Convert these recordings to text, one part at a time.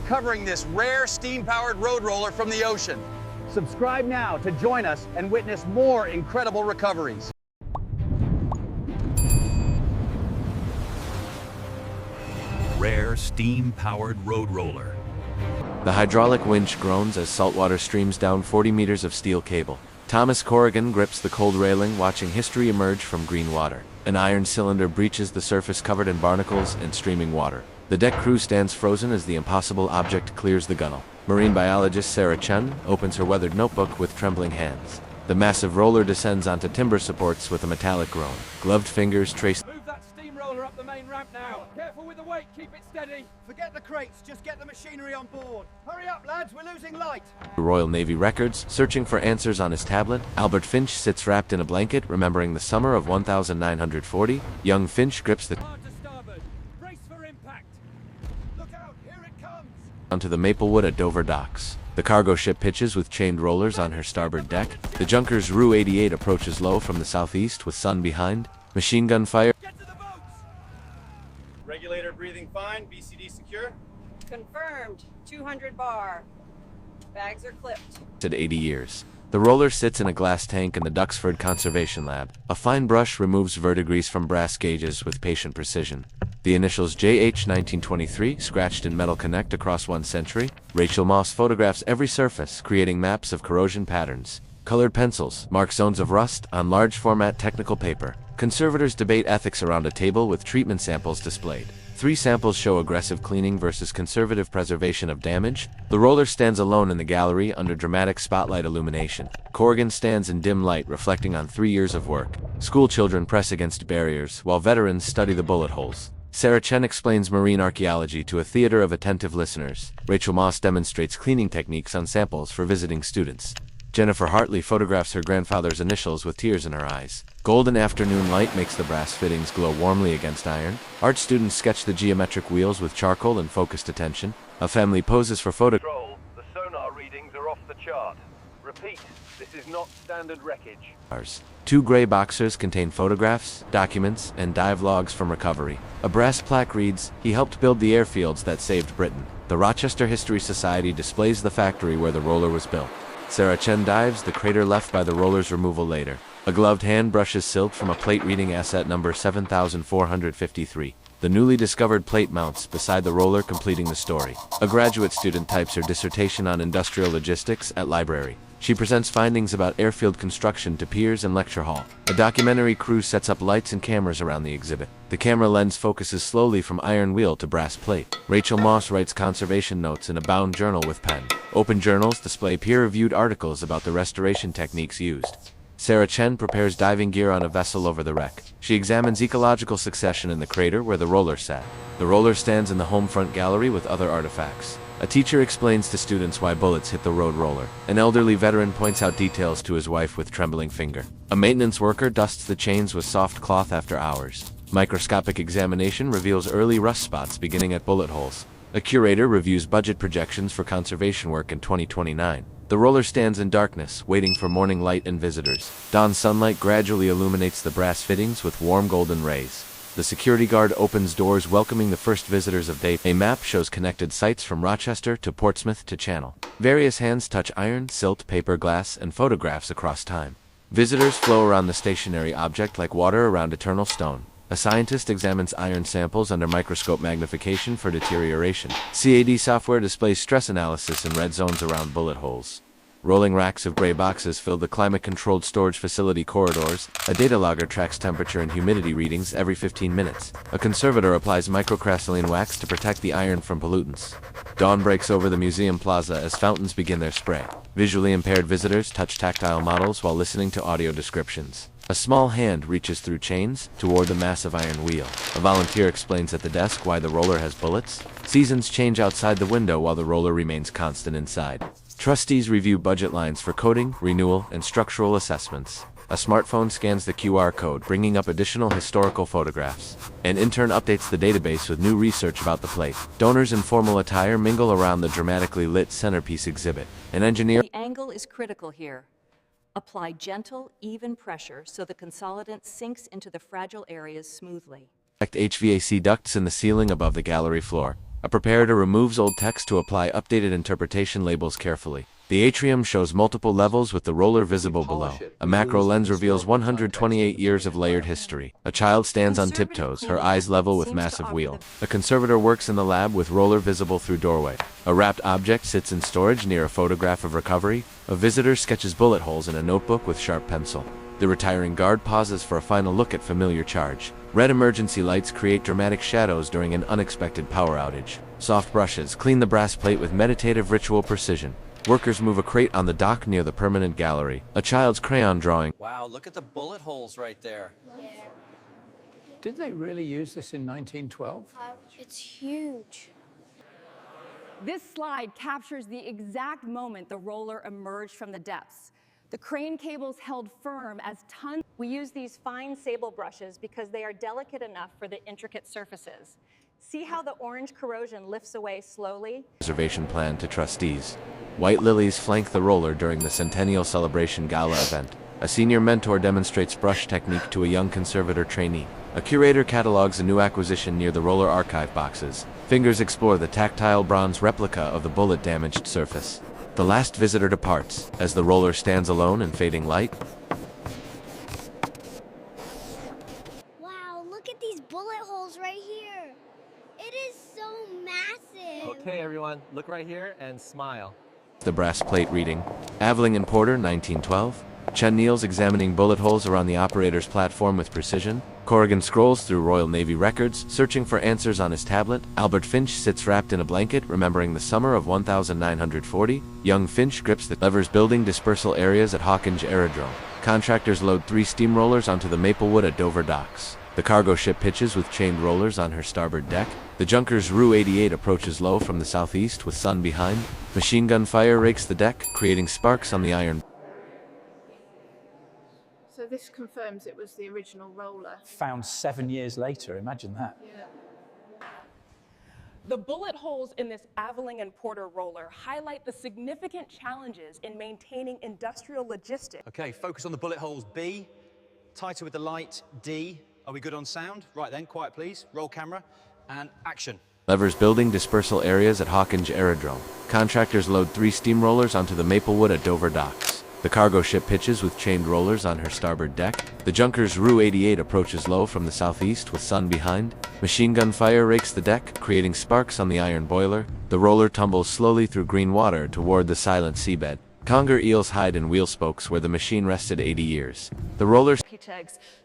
recovering this rare steam-powered road roller from the ocean. Subscribe now to join us and witness more incredible recoveries. Rare steam-powered road roller. The hydraulic winch groans as saltwater streams down 40 meters of steel cable. Thomas Corrigan grips the cold railing, watching history emerge from green water. An iron cylinder breaches the surface covered in barnacles and streaming water. The deck crew stands frozen as the impossible object clears the gunnel. Marine biologist Sarah Chen opens her weathered notebook with trembling hands. The massive roller descends onto timber supports with a metallic groan. Gloved fingers trace. Move that steamroller up the main ramp now. Careful with the weight, keep it steady. Forget the crates, just get the machinery on board. Hurry up, lads, we're losing light. Royal Navy records, searching for answers on his tablet. Albert Finch sits wrapped in a blanket, remembering the summer of 1940. Young Finch grips the Hard to starboard. Brace for impact. Look out, here it comes. onto the Maplewood at Dover docks. The cargo ship pitches with chained rollers on her starboard deck. The junker's Rue 88 approaches low from the southeast with sun behind. Machine gun fire. Get to the boats. Regulator breathing fine, BCD secure. Confirmed. 200 bar. Bags are clipped. At 80 years. The roller sits in a glass tank in the Duxford Conservation Lab. A fine brush removes verdigris from brass gauges with patient precision. The initials JH 1923 scratched in metal connect across 1 century. Rachel Moss photographs every surface, creating maps of corrosion patterns. Colored pencils mark zones of rust on large format technical paper. Conservators debate ethics around a table with treatment samples displayed. 3 samples show aggressive cleaning versus conservative preservation of damage. The roller stands alone in the gallery under dramatic spotlight illumination. Corrigan stands in dim light, reflecting on 3 years of work. School children press against barriers, while veterans study the bullet holes. Sarah Chen explains marine archaeology to a theater of attentive listeners. Rachel Moss demonstrates cleaning techniques on samples for visiting students. Jennifer Hartley photographs her grandfather's initials with tears in her eyes. Golden afternoon light makes the brass fittings glow warmly against iron. Art students sketch the geometric wheels with charcoal and focused attention. A family poses for photographs. Control, the sonar readings are off the chart. Repeat, this is not standard wreckage. 2 gray boxers contain photographs, documents, and dive logs from recovery. A brass plaque reads, "He helped build the airfields that saved Britain." The Rochester History Society displays the factory where the roller was built. Sarah Chen dives the crater left by the roller's removal later. A gloved hand brushes silt from a plate reading asset number 7453. The newly discovered plate mounts beside the roller, completing the story. A graduate student types her dissertation on industrial logistics at library. She presents findings about airfield construction to peers and lecture hall. A documentary crew sets up lights and cameras around the exhibit. The camera lens focuses slowly from iron wheel to brass plate. Rachel Moss writes conservation notes in a bound journal with pen. Open journals display peer-reviewed articles about the restoration techniques used. Sarah Chen prepares diving gear on a vessel over the wreck. She examines ecological succession in the crater where the roller sat. The roller stands in the home front gallery with other artifacts. A teacher explains to students why bullets hit the road roller. An elderly veteran points out details to his wife with trembling finger. A maintenance worker dusts the chains with soft cloth after hours. Microscopic examination reveals early rust spots beginning at bullet holes. A curator reviews budget projections for conservation work in 2029. The roller stands in darkness, waiting for morning light and visitors. Dawn sunlight gradually illuminates the brass fittings with warm golden rays. The security guard opens doors, welcoming the first visitors of day. A map shows connected sites from Rochester to Portsmouth to Channel. Various hands touch iron, silt, paper, glass, and photographs across time. Visitors flow around the stationary object like water around eternal stone. A scientist examines iron samples under microscope magnification for deterioration. CAD software displays stress analysis in red zones around bullet holes. Rolling racks of gray boxes fill the climate-controlled storage facility corridors. A data logger tracks temperature and humidity readings every 15 minutes. A conservator applies microcrystalline wax to protect the iron from pollutants. Dawn breaks over the museum plaza as fountains begin their spray. Visually impaired visitors touch tactile models while listening to audio descriptions. A small hand reaches through chains toward the massive iron wheel. A volunteer explains at the desk why the roller has bullets. Seasons change outside the window while the roller remains constant inside. Trustees review budget lines for coding, renewal, and structural assessments. A smartphone scans the QR code, bringing up additional historical photographs. An intern updates the database with new research about the plate. Donors in formal attire mingle around the dramatically lit centerpiece exhibit. An engineer... The angle is critical here. Apply gentle, even pressure so the consolidant sinks into the fragile areas smoothly. HVAC ducts in the ceiling above the gallery floor. A preparator removes old text to apply updated interpretation labels carefully. The atrium shows multiple levels with the roller visible below. A macro lens reveals 128 years of layered history. A child stands on tiptoes, her eyes level with massive wheel. A conservator works in the lab with roller visible through doorway. A wrapped object sits in storage near a photograph of recovery. A visitor sketches bullet holes in a notebook with sharp pencil. The retiring guard pauses for a final look at familiar charge. Red emergency lights create dramatic shadows during an unexpected power outage. Soft brushes clean the brass plate with meditative ritual precision. Workers move a crate on the dock near the permanent gallery. A child's crayon drawing. Wow, look at the bullet holes right there. Yeah. Did they really use this in 1912? It's huge. This slide captures the exact moment the roller emerged from the depths. The crane cables held firm as tons. We use these fine sable brushes because they are delicate enough for the intricate surfaces. See how the orange corrosion lifts away slowly? Reservation plan to trustees. White lilies flank the roller during the Centennial Celebration Gala event. A senior mentor demonstrates brush technique to a young conservator trainee. A curator catalogs a new acquisition near the roller archive boxes. Fingers explore the tactile bronze replica of the bullet-damaged surface. The last visitor departs, as the roller stands alone in fading light. Wow, look at these bullet holes right here. It is so massive. Okay, everyone, look right here and smile. The brass plate reading. Aveling and Porter, 1912. Chen kneels examining bullet holes around the operator's platform with precision. Corrigan scrolls through Royal Navy records, searching for answers on his tablet. Albert Finch sits wrapped in a blanket, remembering the summer of 1940. Young Finch grips the levers building dispersal areas at Hawkinge Aerodrome. Contractors load 3 steamrollers onto the Maplewood at Dover docks. The cargo ship pitches with chained rollers on her starboard deck. The Junkers Rue 88 approaches low from the southeast with sun behind. Machine gun fire rakes the deck, creating sparks on the iron. So this confirms it was the original roller. Found 7 years later, imagine that. Yeah. The bullet holes in this Aveling and Porter roller highlight the significant challenges in maintaining industrial logistics. Okay, focus on the bullet holes. B, tighter with the light. D, are we good on sound? Right then, quiet please. Roll camera and action. Levers building dispersal areas at Hawkinge Aerodrome. Contractors load 3 steamrollers onto the Maplewood at Dover docks. The cargo ship pitches with chained rollers on her starboard deck. The Junkers Rue 88 approaches low from the southeast with sun behind. Machine gun fire rakes the deck, creating sparks on the iron boiler. The roller tumbles slowly through green water toward the silent seabed. Conger eels hide in wheel spokes where the machine rested 80 years. The rollers.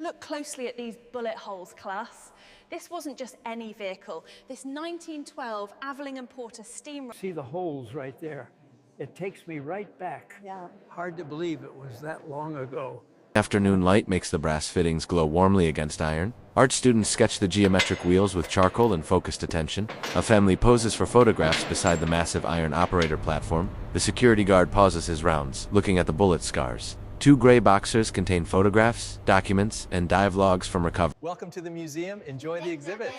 Look closely at these bullet holes, class. This wasn't just any vehicle. This 1912 Aveling and Porter steam. See the holes right there. It takes me right back. Yeah. Hard to believe it was that long ago. Afternoon light makes the brass fittings glow warmly against iron. Art students sketch the geometric wheels with charcoal and focused attention. A family poses for photographs beside the massive iron operator platform. The security guard pauses his rounds, looking at the bullet scars. 2 gray boxers contain photographs, documents, and dive logs from recovery. Welcome to the museum. Enjoy the exhibits.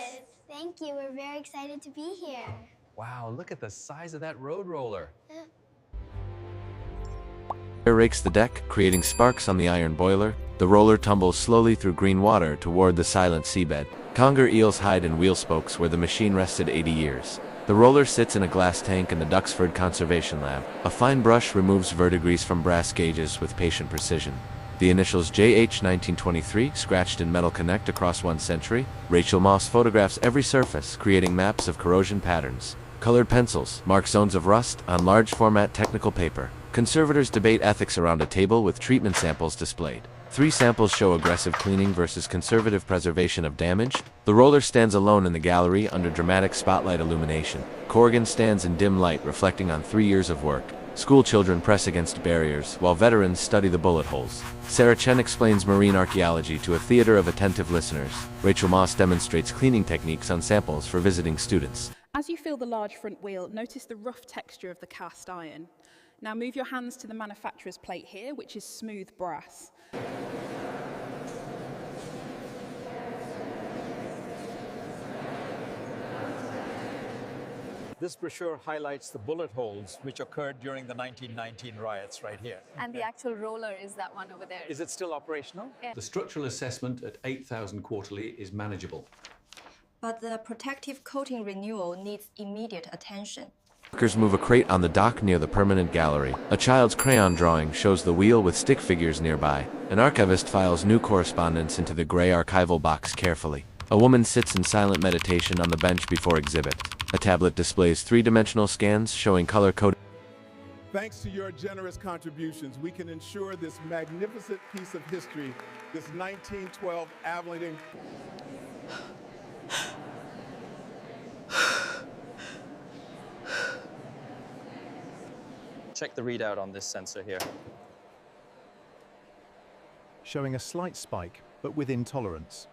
Thank you. We're very excited to be here. Wow, look at the size of that road roller. Fire rakes the deck, creating sparks on the iron boiler. The roller tumbles slowly through green water toward the silent seabed. Conger eels hide in wheel spokes where the machine rested 80 years. The roller sits in a glass tank in the Duxford Conservation Lab. A fine brush removes verdigris from brass gauges with patient precision. The initials JH 1923 scratched in metal connect across 1 century. Rachel Moss photographs every surface, creating maps of corrosion patterns. Colored pencils mark zones of rust on large format technical paper. Conservators debate ethics around a table with treatment samples displayed. 3 samples show aggressive cleaning versus conservative preservation of damage. The roller stands alone in the gallery under dramatic spotlight illumination. Corrigan stands in dim light, reflecting on 3 years of work. School children press against barriers, while veterans study the bullet holes. Sarah Chen explains marine archaeology to a theater of attentive listeners. Rachel Moss demonstrates cleaning techniques on samples for visiting students. As you feel the large front wheel, notice the rough texture of the cast iron. Now move your hands to the manufacturer's plate here, which is smooth brass. This brochure highlights the bullet holes which occurred during the 1919 riots right here. And the actual roller is that one over there. Is it still operational? Yeah. The structural assessment at 8,000 quarterly is manageable. but the protective coating renewal needs immediate attention. Workers move a crate on the dock near the permanent gallery. A child's crayon drawing shows the wheel with stick figures nearby. An archivist files new correspondence into the gray archival box carefully. A woman sits in silent meditation on the bench before exhibit. A tablet displays three-dimensional scans showing color-coded. Thanks to your generous contributions, we can ensure this magnificent piece of history, this 1912 Abilene. Check the readout on this sensor here. Showing a slight spike, but within tolerance.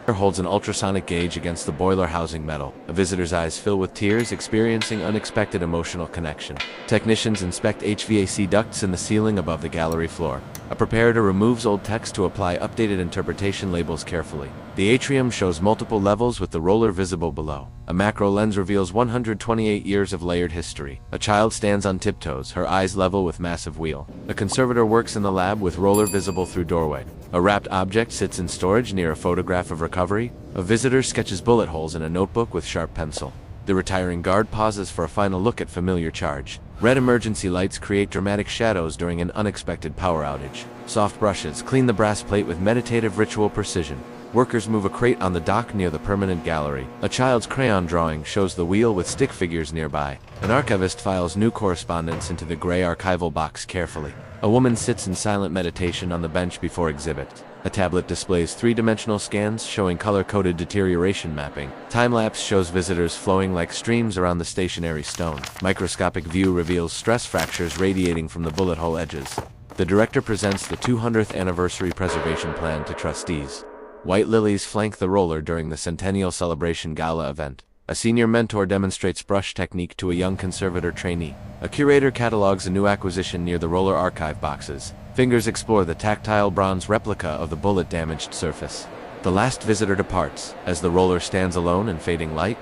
Holds an ultrasonic gauge against the boiler housing metal. A visitor's eyes fill with tears, experiencing unexpected emotional connection. Technicians inspect HVAC ducts in the ceiling above the gallery floor. A preparator removes old text to apply updated interpretation labels carefully. The atrium shows multiple levels with the roller visible below. A macro lens reveals 128 years of layered history. A child stands on tiptoes, her eyes level with massive wheel. A conservator works in the lab with roller visible through doorway. A wrapped object sits in storage near a photograph of recovery. A visitor sketches bullet holes in a notebook with sharp pencil. The retiring guard pauses for a final look at familiar charge. Red emergency lights create dramatic shadows during an unexpected power outage. Soft brushes clean the brass plate with meditative ritual precision. Workers move a crate on the dock near the permanent gallery. A child's crayon drawing shows the wheel with stick figures nearby. An archivist files new correspondence into the gray archival box carefully. A woman sits in silent meditation on the bench before exhibit. A tablet displays three-dimensional scans showing color-coded deterioration mapping. Time-lapse shows visitors flowing like streams around the stationary stone. Microscopic view reveals stress fractures radiating from the bullet hole edges. The director presents the 200th anniversary preservation plan to trustees. White lilies flank the roller during the Centennial Celebration Gala event. A senior mentor demonstrates brush technique to a young conservator trainee. A curator catalogs a new acquisition near the roller archive boxes. Fingers explore the tactile bronze replica of the bullet-damaged surface. The last visitor departs, as the roller stands alone in fading light.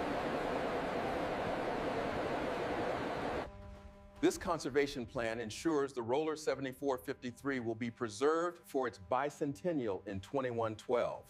This conservation plan ensures the Roller 7453 will be preserved for its bicentennial in 2112.